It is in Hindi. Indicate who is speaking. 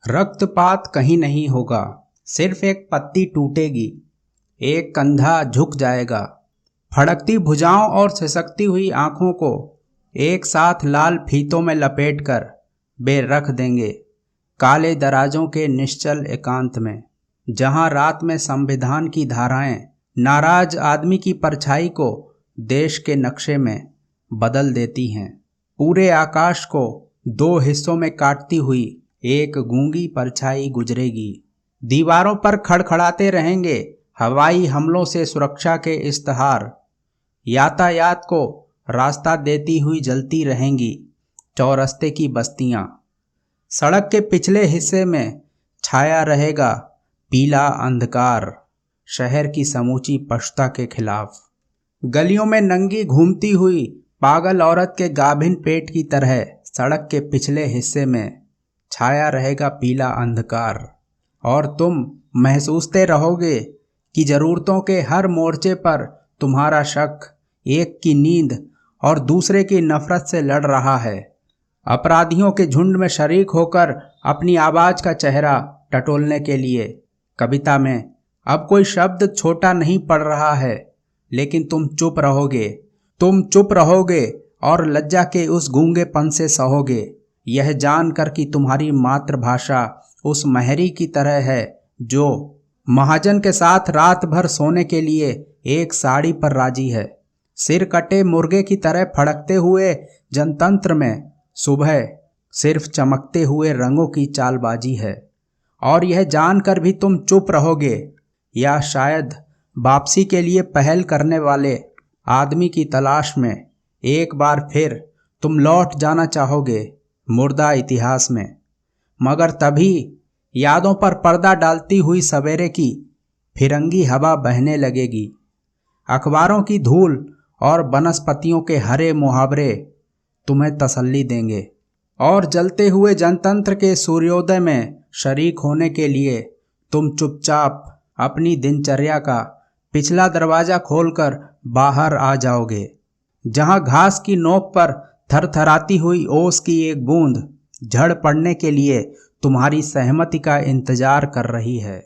Speaker 1: रक्तपात कहीं नहीं होगा, सिर्फ एक पत्ती टूटेगी, एक कंधा झुक जाएगा। फड़कती भुजाओं और सिसकती हुई आंखों को एक साथ लाल फीतों में लपेटकर वे रख देंगे काले दराजों के निश्चल एकांत में, जहां रात में संविधान की धाराएं नाराज आदमी की परछाई को देश के नक्शे में बदल देती हैं। पूरे आकाश को दो हिस्सों में काटती हुई एक गूंगी परछाई गुजरेगी। दीवारों पर खड़खड़ाते रहेंगे हवाई हमलों से सुरक्षा के इश्तहार। यातायात को रास्ता देती हुई जलती रहेंगी चौरस्ते की बस्तियां। सड़क के पिछले हिस्से में छाया रहेगा पीला अंधकार, शहर की समूची पशुता के खिलाफ। गलियों में नंगी घूमती हुई पागल औरत के गाभिन पेट की तरह सड़क के पिछले हिस्से में छाया रहेगा पीला अंधकार, और तुम महसूसते रहोगे कि ज़रूरतों के हर मोर्चे पर तुम्हारा शक एक की नींद और दूसरे की नफरत से लड़ रहा है। अपराधियों के झुंड में शरीक होकर अपनी आवाज़ का चेहरा टटोलने के लिए कविता में अब कोई शब्द छोटा नहीं पड़ रहा है, लेकिन तुम चुप रहोगे और लज्जा के उस गूंगेपन से सहोगे, यह जानकर कि तुम्हारी मातृभाषा उस महरी की तरह है जो महाजन के साथ रात भर सोने के लिए एक साड़ी पर राजी है। सिर कटे मुर्गे की तरह फड़कते हुए जनतंत्र में सुबह सिर्फ चमकते हुए रंगों की चालबाजी है। और यह जानकर भी तुम चुप रहोगे, या शायद वापसी के लिए पहल करने वाले आदमी की तलाश में एक बार फिर तुम लौट जाना चाहोगे मुर्दा इतिहास में। मगर तभी यादों पर पर्दा डालती हुई सवेरे की फिरंगी हवा बहने लगेगी। अखबारों की धूल और वनस्पतियों के हरे मुहावरे तुम्हें तसल्ली देंगे, और जलते हुए जनतंत्र के सूर्योदय में शरीक होने के लिए तुम चुपचाप अपनी दिनचर्या का पिछला दरवाज़ा खोलकर बाहर आ जाओगे, जहां घास की नोक पर थरथराती हुई ओस की एक बूंद झड़ पड़ने के लिए तुम्हारी सहमति का इंतजार कर रही है।